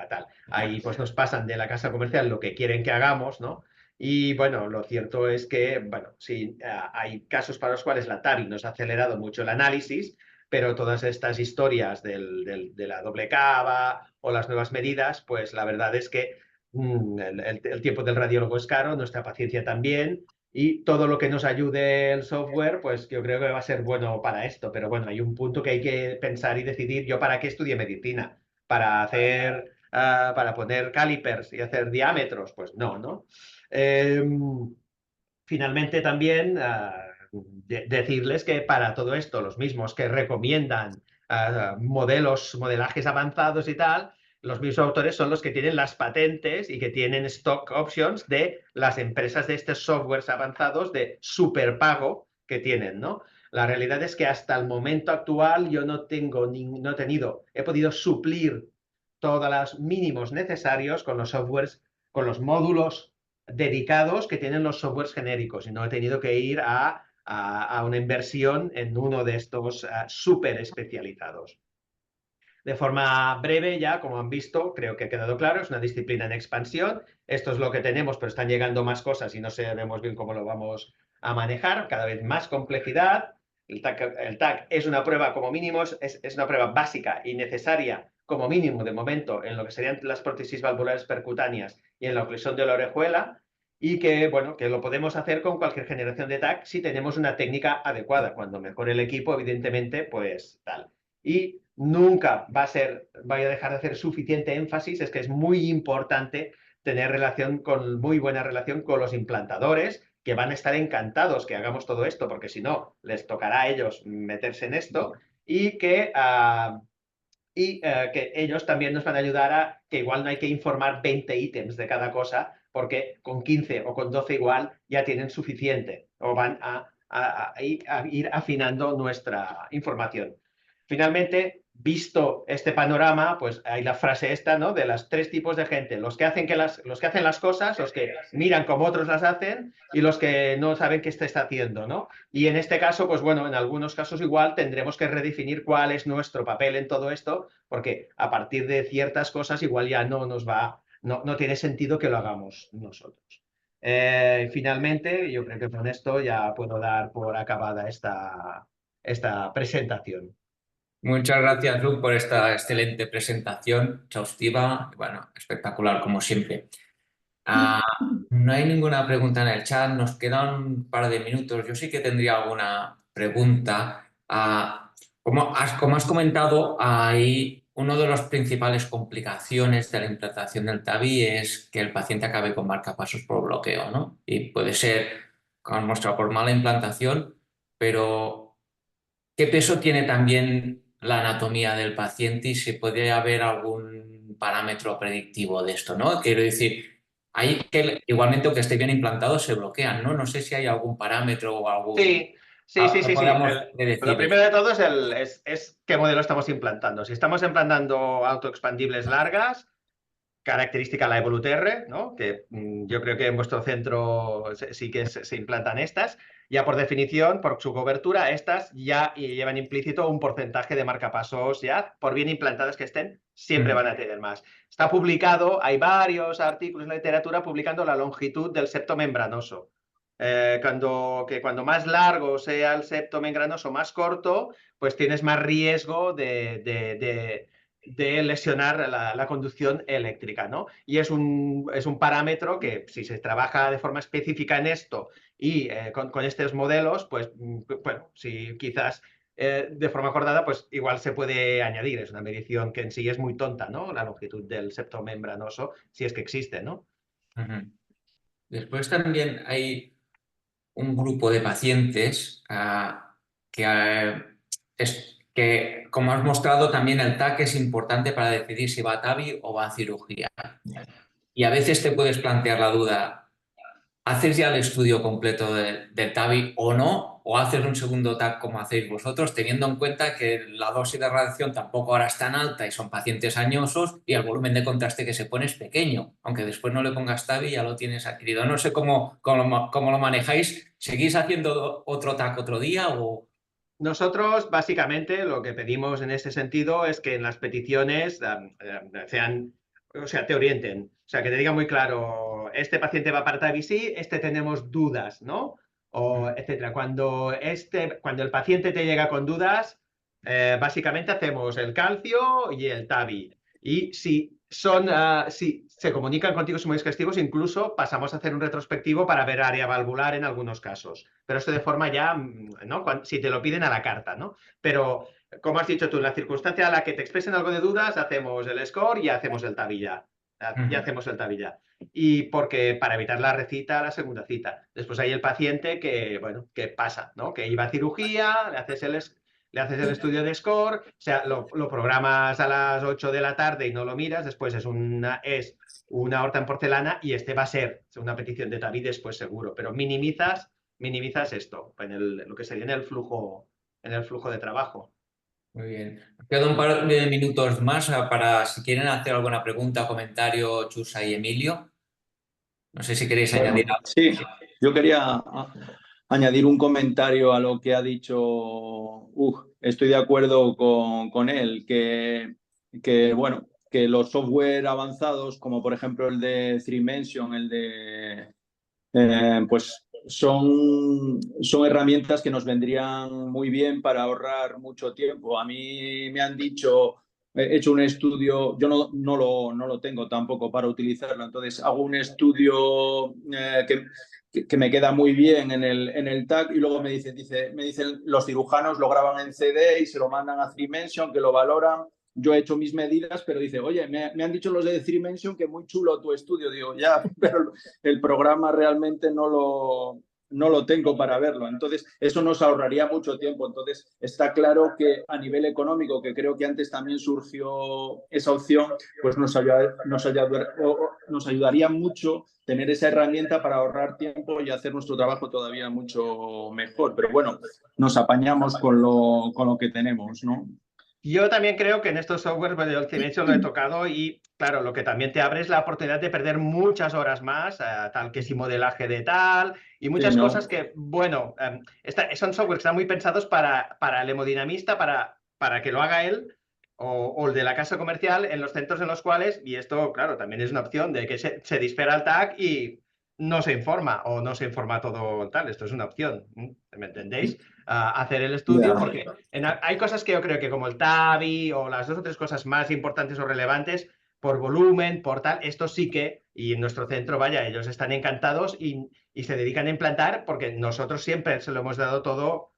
Tal. Ahí pues nos pasan de la casa comercial lo que quieren que hagamos, ¿no? Y bueno, lo cierto es que, bueno, sí, hay casos para los cuales la TARI nos ha acelerado mucho el análisis, pero todas estas historias de la doble cava o las nuevas medidas, pues la verdad es que el tiempo del radiólogo es caro, nuestra paciencia también, y todo lo que nos ayude el software, pues yo creo que va a ser bueno para esto. Pero bueno, hay un punto que hay que pensar y decidir, ¿yo para qué estudié medicina? ¿Para hacer, para poner calipers y hacer diámetros? Pues no, ¿no? Eh, Finalmente también decirles que para todo esto, los mismos que recomiendan modelajes avanzados y tal, los mismos autores son los que tienen las patentes y que tienen stock options de las empresas de estos softwares avanzados de superpago que tienen, ¿no? La realidad es que hasta el momento actual yo no tengo, no he tenido, he podido suplir todos los mínimos necesarios con los softwares, con los módulos dedicados que tienen los softwares genéricos y no he tenido que ir a una inversión en uno de estos súper especializados. De forma breve, ya como han visto, creo que ha quedado claro, es una disciplina en expansión. Esto es lo que tenemos, pero están llegando más cosas y no sabemos bien cómo lo vamos a manejar. Cada vez más complejidad. El TAC es una prueba como mínimo, es una prueba básica y necesaria como mínimo de momento en lo que serían las prótesis valvulares percutáneas y en la oclusión de la orejuela y que, bueno, que lo podemos hacer con cualquier generación de TAC si tenemos una técnica adecuada. Cuando mejore el equipo, evidentemente, pues tal. Y nunca vaya a dejar de hacer suficiente énfasis, es que es muy importante tener muy buena relación con los implantadores, que van a estar encantados que hagamos todo esto, porque si no, les tocará a ellos meterse en esto, y que ellos también nos van a ayudar a que igual no hay que informar 20 ítems de cada cosa, porque con 15 o con 12 igual ya tienen suficiente, o van a ir afinando nuestra información. Finalmente, visto este panorama, pues hay la frase esta, ¿no? De los tres tipos de gente, los que hacen las cosas, los que miran como otros las hacen y los que no saben qué se está haciendo, ¿no? Y en este caso, pues bueno, en algunos casos igual tendremos que redefinir cuál es nuestro papel en todo esto, porque a partir de ciertas cosas igual ya no tiene sentido que lo hagamos nosotros. Finalmente, yo creo que con esto ya puedo dar por acabada esta presentación. Muchas gracias, Luke, por esta excelente presentación exhaustiva. Bueno, espectacular como siempre. Ah, no hay ninguna pregunta en el chat, nos quedan un par de minutos. Yo sí que tendría alguna pregunta. Como has comentado, hay uno de las principales complicaciones de la implantación del TAVI es que el paciente acabe con marcapasos por bloqueo, ¿no? Y puede ser, como has mostrado, por mala implantación, pero ¿qué peso tiene también la anatomía del paciente y si puede haber algún parámetro predictivo de esto, ¿no? Quiero decir, hay que igualmente, aunque esté bien implantado, se bloquean, ¿no? No sé si hay algún parámetro o algún Sí, sí, sí, que sí, sí. podamos Lo decir primero esto. de todo es qué modelo estamos implantando. Si estamos implantando autoexpandibles largas, característica la Evolutr, ¿no? Que yo creo que en vuestro centro sí que se implantan estas. Ya por definición, por su cobertura, estas ya llevan implícito un porcentaje de marcapasos ya, por bien implantadas que estén, siempre van Mm, a tener más. Está publicado, hay varios artículos en la literatura publicando la longitud del septo membranoso. Cuando más largo sea el septo membranoso, más corto, pues tienes más riesgo de lesionar la conducción eléctrica, ¿no? Y es un parámetro que si se trabaja de forma específica en esto y con estos modelos, pues bueno, si quizás de forma acordada, pues igual se puede añadir. Es una medición que en sí es muy tonta, ¿no? La longitud del septo membranoso, si es que existe, ¿no? ujú. Después también hay un grupo de pacientes que, como has mostrado, también el TAC es importante para decidir si va a TAVI o va a cirugía. y a veces te puedes plantear la duda, ¿haces ya el estudio completo del TAVI o no? ¿O haces un segundo TAC como hacéis vosotros, teniendo en cuenta que la dosis de radiación tampoco ahora es tan alta y son pacientes añosos y el volumen de contraste que se pone es pequeño? Aunque después no le pongas TAVI, ya lo tienes adquirido. No sé cómo lo manejáis. ¿Seguís haciendo otro TAC otro día o...? Nosotros, básicamente, lo que pedimos en ese sentido es que en las peticiones sean, o sea, te orienten. O sea, que te digan muy claro, este paciente va para TAVI, este tenemos dudas, ¿no? O etcétera. Cuando el paciente te llega con dudas, básicamente hacemos el calcio y el TAVI. Y si se comunican contigo, son muy exhaustivos, incluso pasamos a hacer un retrospectivo para ver área valvular en algunos casos. Pero esto de forma ya, ¿no? Si te lo piden a la carta, ¿no? Pero, como has dicho tú, en la circunstancia a la que te expresen algo de dudas, hacemos el score y hacemos el tabilla. Ya hacemos el tabilla. Y porque para evitar la recita, la segunda cita. Después hay el paciente que, bueno, que pasa, ¿no? Que iba a cirugía, le haces el estudio de score, o sea, lo programas a las 8 de la tarde y no lo miras, después es una aorta en porcelana y este va a ser una petición de TAVI después seguro, pero minimizas esto lo que sería en el flujo de trabajo. Muy bien. Queda un par de minutos más para si quieren hacer alguna pregunta o comentario, Chusa y Emilio. No sé si queréis añadir Bueno, sí, yo quería añadir un comentario a lo que ha dicho. Estoy de acuerdo con él, bueno, que los software avanzados, como por ejemplo el de Threemension, pues son herramientas que nos vendrían muy bien para ahorrar mucho tiempo. A mí me han dicho, he hecho un estudio, yo no lo tengo tampoco para utilizarlo, entonces hago un estudio que me queda muy bien en el TAC y luego me dicen los cirujanos lo graban en CD y se lo mandan a Threemension, que lo valoran. Yo he hecho mis medidas, pero dice, oye, me han dicho los de Threemension que muy chulo tu estudio. Digo, ya, pero el programa realmente no lo tengo para verlo. Entonces, eso nos ahorraría mucho tiempo. Entonces, está claro que a nivel económico, que creo que antes también surgió esa opción, pues nos ayudaría mucho tener esa herramienta para ahorrar tiempo y hacer nuestro trabajo todavía mucho mejor. Pero bueno, nos apañamos con lo que tenemos, ¿no? Yo también creo que en estos softwares, bueno, yo de hecho lo he tocado y claro, lo que también te abre es la oportunidad de perder muchas horas más, tal que si modelaje de tal y Sí, muchas ¿no? cosas que, bueno, son softwares que están muy pensados para el hemodinamista, para que lo haga él o el de la casa comercial en los centros en los cuales, y esto, claro, también es una opción de que se dispara el tag y no se informa o no se informa todo tal, esto es una opción, ¿me entendéis? Hacer el estudio, Ya. porque hay cosas que yo creo que como el TAVI o las dos o tres cosas más importantes o relevantes, por volumen, por tal, esto sí que, y en nuestro centro, vaya, ellos están encantados y se dedican a implantar porque nosotros siempre se lo hemos dado todo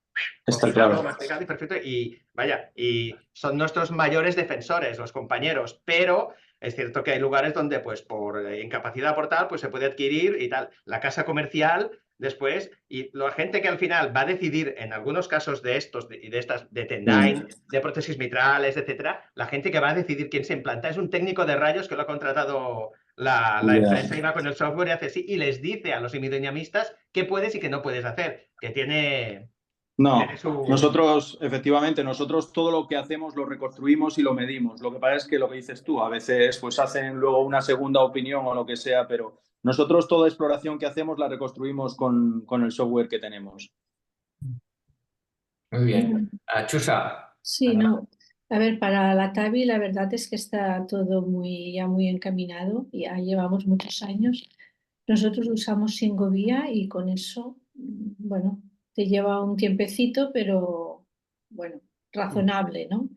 Está cocinado, claro. masticado y perfecto, y vaya, y son nuestros mayores defensores, los compañeros, pero es cierto que hay lugares donde, pues, por incapacidad por tal, pues se puede adquirir y tal. La casa comercial después, y la gente que al final va a decidir, en algunos casos de estos y de estas, de Tendyne, de prótesis mitrales, etcétera, la gente que va a decidir quién se implanta es un técnico de rayos que lo ha contratado la Ya. empresa y va con el software y hace así, y les dice a los hemodinamistas qué puedes y qué no puedes hacer, que tiene No, su... efectivamente, nosotros todo lo que hacemos lo reconstruimos y lo medimos. Lo que pasa es que lo que dices tú, a veces pues hacen luego una segunda opinión o lo que sea, pero nosotros toda exploración que hacemos la reconstruimos con el software que tenemos. Muy bien. Mm, Chusa, Sí, no. A ver, para la TAVI la verdad es que está todo ya muy encaminado, ya llevamos muchos años. Nosotros usamos Singovía y con eso, bueno, te lleva un tiempecito, pero bueno, razonable, ¿no?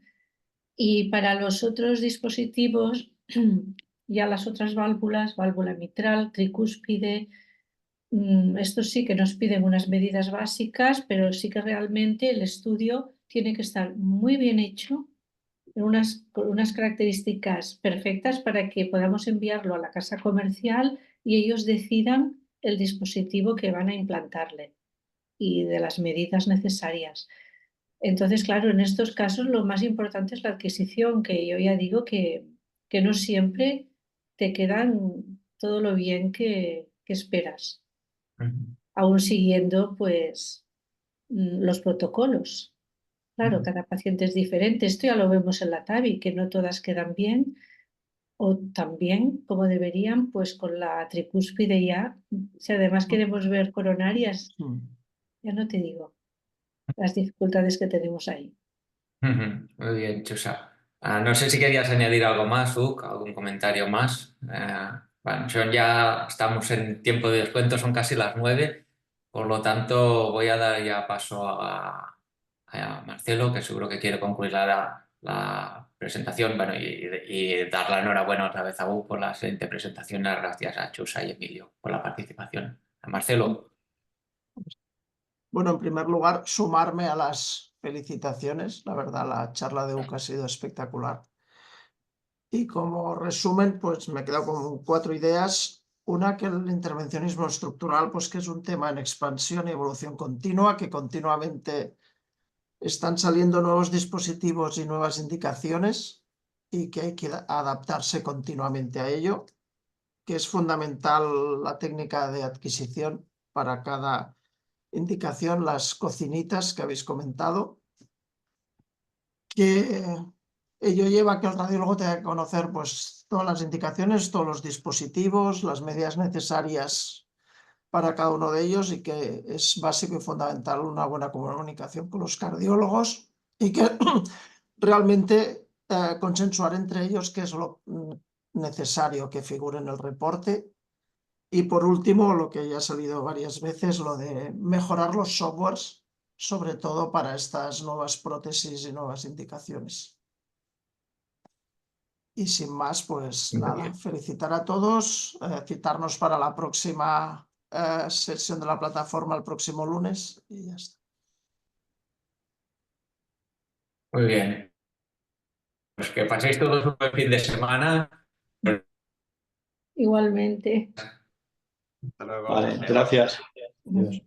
Y para los otros dispositivos, ya las otras válvulas, válvula mitral, tricúspide, estos sí que nos piden unas medidas básicas, pero sí que realmente el estudio tiene que estar muy bien hecho, con unas características perfectas para que podamos enviarlo a la casa comercial y ellos decidan el dispositivo que van a implantarle y de las medidas necesarias. Entonces, claro, en estos casos lo más importante es la adquisición, que yo ya digo que no siempre te quedan todo lo bien que esperas, Ujú. aún siguiendo pues los protocolos. Claro, cada paciente es diferente. Esto ya lo vemos en la TAVI, que no todas quedan bien o tan bien como deberían, pues con la tricúspide ya. Si además queremos ver coronarias, ya no te digo las dificultades que tenemos ahí. Ujú. Muy bien, Chusa. No sé si querías añadir algo más, Uk, algún comentario más. Bueno, estamos en tiempo de descuento, son casi las 9, por lo tanto voy a dar ya paso a Marcelo, que seguro que quiere concluir la presentación, bueno, y dar la enhorabuena otra vez a Uk por la excelente presentación. Gracias a Chusa y Emilio por la participación. A Marcelo. Bueno, en primer lugar, sumarme a las felicitaciones. La verdad, la charla de UCA ha sido espectacular. Y como resumen, pues me he quedado con 4 ideas. Una, que el intervencionismo estructural, pues que es un tema en expansión y evolución continua, que continuamente están saliendo nuevos dispositivos y nuevas indicaciones y que hay que adaptarse continuamente a ello, que es fundamental la técnica de adquisición para cada indicación, las cocinitas que habéis comentado, que ello lleva a que el radiólogo tenga que conocer pues, todas las indicaciones, todos los dispositivos, las medidas necesarias para cada uno de ellos y que es básico y fundamental una buena comunicación con los cardiólogos y que realmente consensuar entre ellos qué es lo necesario que figure en el reporte. Y por último, lo que ya ha salido varias veces, lo de mejorar los softwares, sobre todo para estas nuevas prótesis y nuevas indicaciones. Y sin más, pues Muy nada, bien. felicitar a todos, citarnos para la próxima sesión de la plataforma el próximo lunes y ya está. Muy bien. Pues que paséis todos un buen fin de semana. Igualmente. Hasta luego. Vale, gracias. Adiós.